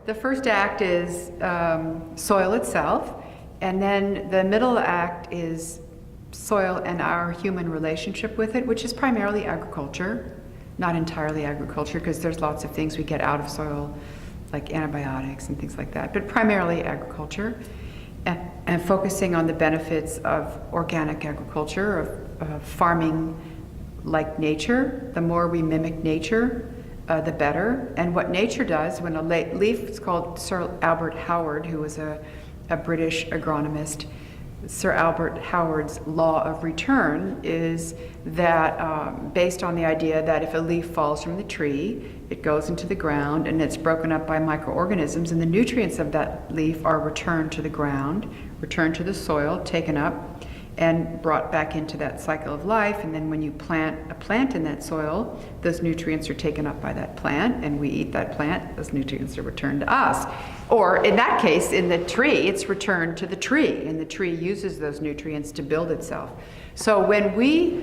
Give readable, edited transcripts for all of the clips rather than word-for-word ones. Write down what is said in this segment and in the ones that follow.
The first act is soil itself, and then the middle act is soil and our human relationship with it, which is primarily agriculture, not entirely agriculture, because there's lots of things we get out of soil, like antibiotics and things like that, but primarily agriculture, and focusing on the benefits of organic agriculture, of farming like nature. The more we mimic nature, the better. And what nature does when a leaf, it's called Sir Albert Howard, who was a British agronomist. Sir Albert Howard's law of return is that based on the idea that if a leaf falls from the tree, it goes into the ground and it's broken up by microorganisms, and the nutrients of that leaf are returned to the ground, returned to the soil, taken up, and brought back into that cycle of life. And then when you plant a plant in that soil, those nutrients are taken up by that plant, and we eat that plant, those nutrients are returned to us. Or in that case, in the tree, it's returned to the tree, and the tree uses those nutrients to build itself. So when we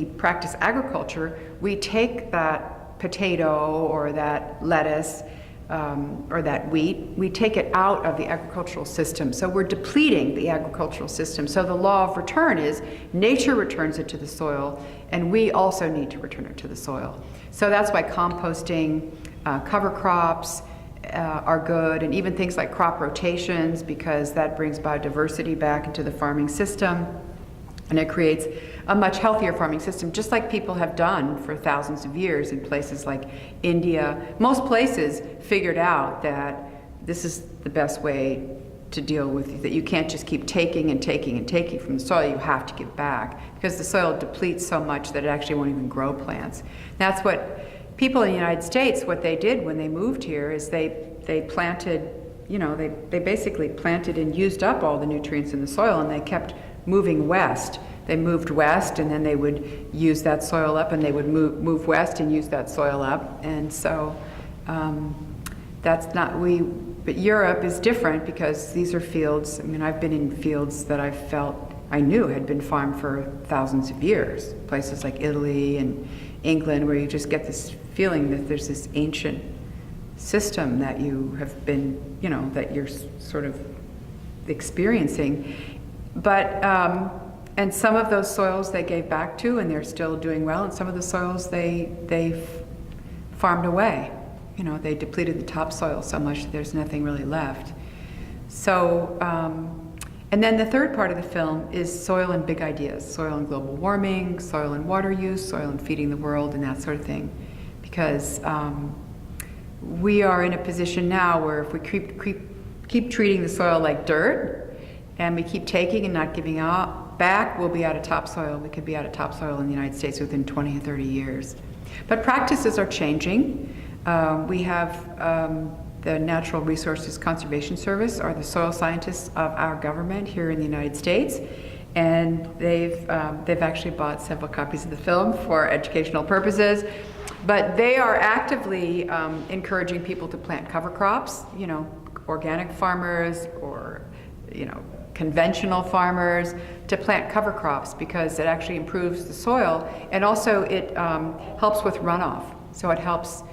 practice agriculture, we take that potato or that lettuce or that wheat, we take it out of the agricultural system. So we're depleting the agricultural system. So the law of return is nature returns it to the soil, and we also need to return it to the soil. So that's why composting, cover crops are good, and even things like crop rotations, because that brings biodiversity back into the farming system. And it creates a much healthier farming system, just like people have done for thousands of years in places like India. Most places figured out that this is the best way to deal with, that you can't just keep taking and taking and taking from the soil. You have to give back, because the soil depletes so much that it actually won't even grow plants. That's what people in the United States, what they did when they moved here is they planted, they basically planted and used up all the nutrients in the soil, and they kept moving west. They moved west, and then they would use that soil up, and they would move west and use that soil up. And so that's not, but Europe is different, because these are fields. I mean, I've been in fields that I knew had been farmed for thousands of years. Places like Italy and England, where you just get this feeling that there's this ancient system that you have been, that you're sort of experiencing. But, and some of those soils they gave back to, and they're still doing well, and some of the soils they farmed away. They depleted the topsoil so much that there's nothing really left. So, and then the third part of the film is soil and big ideas, soil and global warming, soil and water use, soil and feeding the world, and that sort of thing. Because we are in a position now where if we keep treating the soil like dirt, and we keep taking and not giving back, we'll be out of topsoil. We could be out of topsoil in the United States within 20 or 30 years. But practices are changing. We have the Natural Resources Conservation Service are the soil scientists of our government here in the United States, and they've actually bought several copies of the film for educational purposes. But they are actively encouraging people to plant cover crops, organic farmers or conventional farmers, to plant cover crops, because it actually improves the soil, and also it helps with runoff. So it helps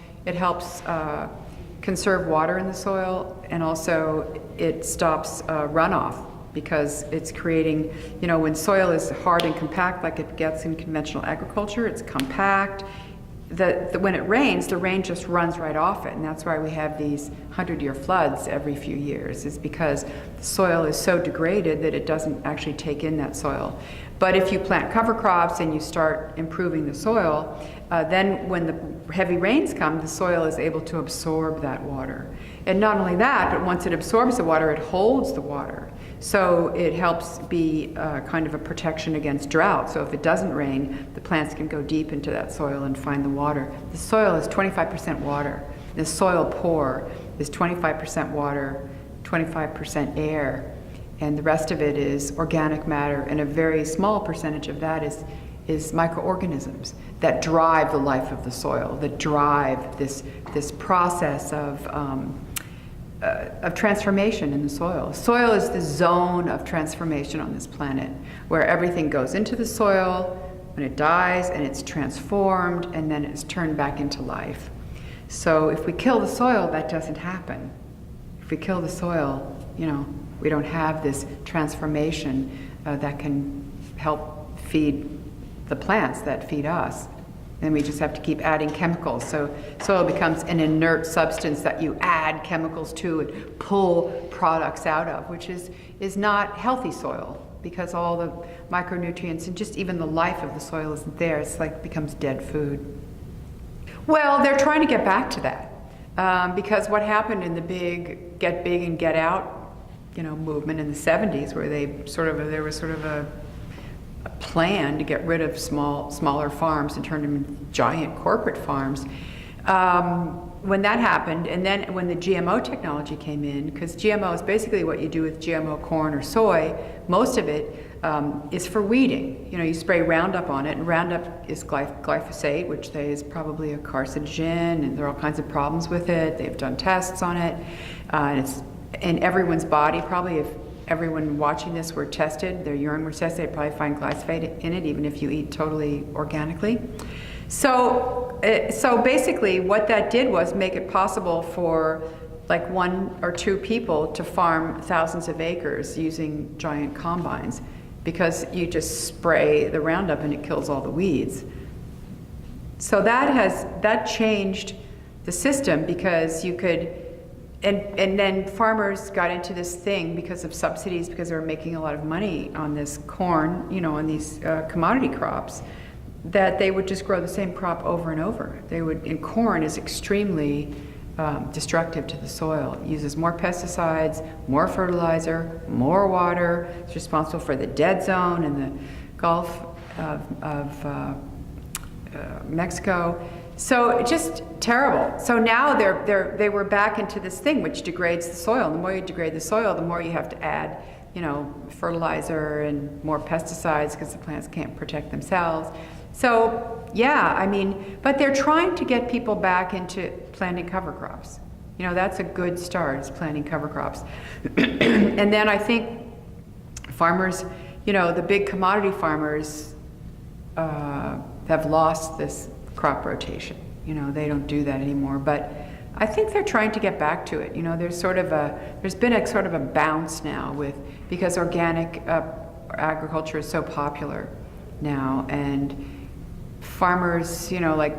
conserve water in the soil, and also it stops runoff, because it's creating, when soil is hard and compact like it gets in conventional agriculture, it's compact. When it rains, the rain just runs right off it, and that's why we have these 100-year floods every few years, is because the soil is so degraded that it doesn't actually take in that soil. But if you plant cover crops and you start improving the soil, then when the heavy rains come, the soil is able to absorb that water. And not only that, but once it absorbs the water, it holds the water. So it helps be kind of a protection against drought. So if it doesn't rain, the plants can go deep into that soil and find the water. The soil is 25% water. The soil pore is 25% water, 25% air, and the rest of it is organic matter, and a very small percentage of that is microorganisms that drive the life of the soil, that drive this process of transformation in the soil. Soil is the zone of transformation on this planet, where everything goes into the soil when it dies, and it's transformed, and then it's turned back into life. So if we kill the soil, that doesn't happen. If we kill the soil, we don't have this transformation that can help feed the plants that feed us. And we just have to keep adding chemicals. So soil becomes an inert substance that you add chemicals to and pull products out of, which is not healthy soil, because all the micronutrients and just even the life of the soil isn't there. It's like becomes dead food. Well, they're trying to get back to that, because what happened in the get big and get out, movement in the 70s, where there was sort of a plan to get rid of smaller farms and turn them into giant corporate farms. When that happened, and then when the GMO technology came in, because GMO is basically what you do with GMO corn or soy, most of it is for weeding. You spray Roundup on it, and Roundup is glyphosate, which is probably a carcinogen, and there are all kinds of problems with it. They've done tests on it, and it's in everyone's body. Probably if everyone watching this were tested, their urine were tested, they'd probably find glyphosate in it, even if you eat totally organically. So basically what that did was make it possible for like 1 or 2 people to farm thousands of acres using giant combines, because you just spray the Roundup and it kills all the weeds. So that changed the system, because you could, and then farmers got into this thing because of subsidies, because they were making a lot of money on this corn, on these commodity crops, that they would just grow the same crop over and over. And corn is extremely destructive to the soil. It uses more pesticides, more fertilizer, more water. It's responsible for the dead zone in the Gulf of Mexico. So just terrible. So now they were back into this thing which degrades the soil. And the more you degrade the soil, the more you have to add, fertilizer and more pesticides, because the plants can't protect themselves. So yeah, but they're trying to get people back into planting cover crops. That's a good start, is planting cover crops. And then I think farmers, the big commodity farmers have lost this crop rotation. They don't do that anymore, but I think they're trying to get back to it. There's been a sort of a bounce now because organic agriculture is so popular now, and farmers, like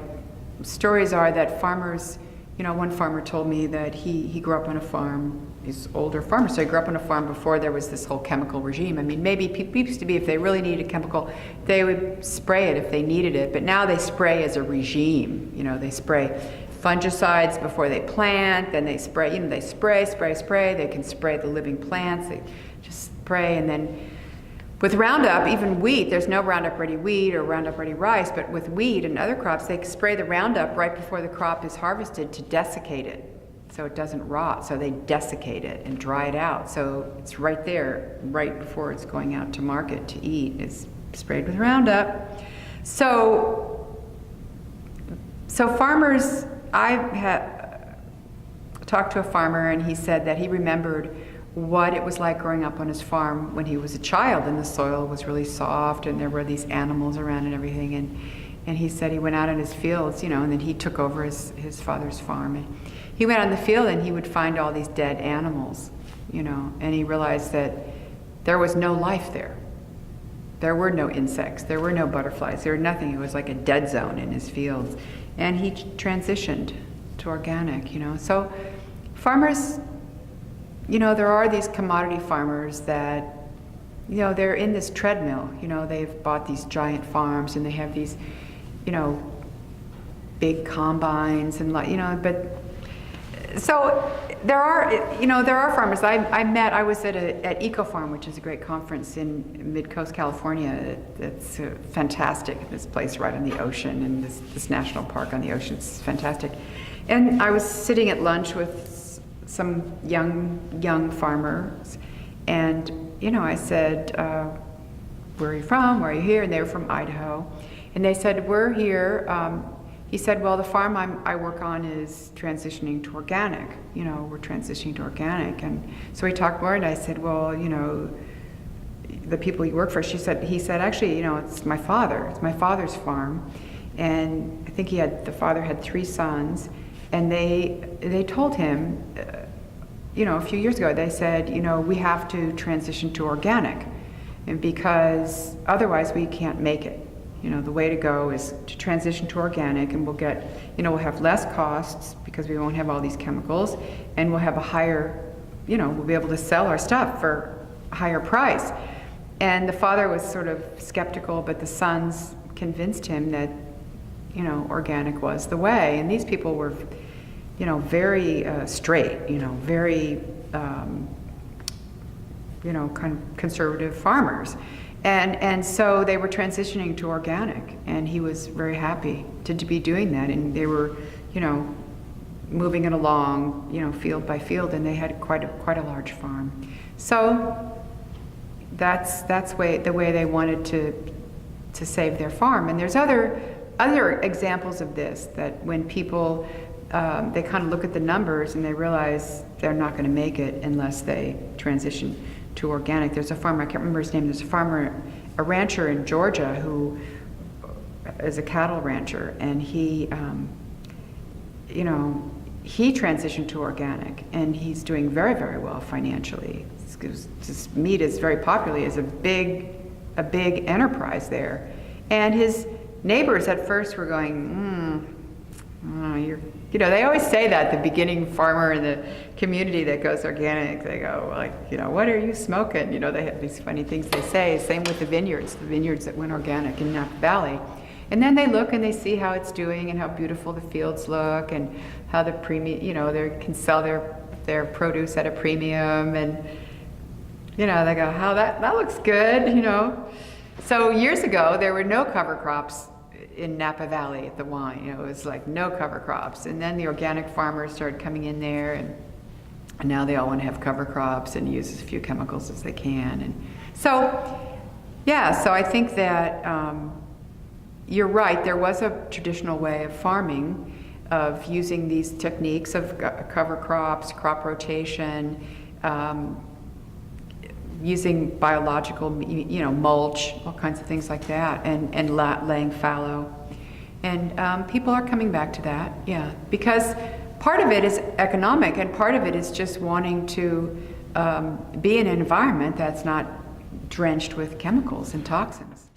stories are that farmers, one farmer told me that he grew up on a farm. He's an older farmer, so he grew up on a farm before there was this whole chemical regime. Maybe people used to be, if they really needed chemical, they would spray it if they needed it, but now they spray as a regime. They spray fungicides before they plant, then they spray, they spray, they can spray the living plants, they just spray, and then with Roundup, even wheat, there's no Roundup Ready wheat or Roundup Ready rice, but with wheat and other crops, they spray the Roundup right before the crop is harvested to desiccate it, so it doesn't rot. So they desiccate it and dry it out. So it's right there, right before it's going out to market to eat. It's sprayed with Roundup. So farmers, I talked to a farmer, and he said that he remembered what it was like growing up on his farm when he was a child, and the soil was really soft and there were these animals around and everything, and he said he went out in his fields, and then he took over his father's farm, and he went out in the field and he would find all these dead animals, and he realized that there was no life there. There were no insects, there were no butterflies, there was nothing. It was like a dead zone in his fields, and he transitioned to organic. So farmers, there are these commodity farmers that, they're in this treadmill. They've bought these giant farms and they have these, big combines and, but so there are farmers. I was at Eco Farm, which is a great conference in Mid-Coast, California. It's fantastic. This place right on the ocean, and this national park on the ocean. It's fantastic. And I was sitting at lunch with some young farmers, and I said, where are you from? Where are you here? And they were from Idaho, and they said, we're here. He said, well, the farm I work on is transitioning to organic. We're transitioning to organic. And so we talked more, and I said, well, the people you work for. He said, actually, it's my father. It's my father's farm, and I think the father had 3 sons. And they told him, a few years ago, they said, we have to transition to organic, and because otherwise we can't make it. The way to go is to transition to organic, and we'll have less costs because we won't have all these chemicals, and we'll have a higher, we'll be able to sell our stuff for a higher price. And the father was sort of skeptical, but the sons convinced him that, organic was the way. And these people were, very straight, very, kind of conservative farmers. And so they were transitioning to organic, and he was very happy to be doing that. And they were, moving it along, field by field, and they had quite a large farm. So that's the way they wanted to save their farm. And there's other examples of this, that when people they kind of look at the numbers and they realize they're not going to make it unless they transition to organic. There's a farmer, I can't remember his name, there's a rancher in Georgia who is a cattle rancher, and he transitioned to organic, and he's doing very, very well financially. This meat is very popular. He has a big enterprise there. And his neighbors at first were going, they always say that, the beginning farmer in the community that goes organic, they go what are you smoking? They have these funny things they say. Same with the vineyards that went organic in Napa Valley. And then they look and they see how it's doing and how beautiful the fields look and how the premium, they can sell their produce at a premium, and they go, how that looks good, So years ago, there were no cover crops in Napa Valley at the wine. It was like no cover crops. And then the organic farmers started coming in there, and now they all want to have cover crops and use as few chemicals as they can. And so I think that you're right. There was a traditional way of farming, of using these techniques of cover crops, crop rotation, using biological, mulch, all kinds of things like that, and laying fallow. And people are coming back to that, because part of it is economic, and part of it is just wanting to be in an environment that's not drenched with chemicals and toxins.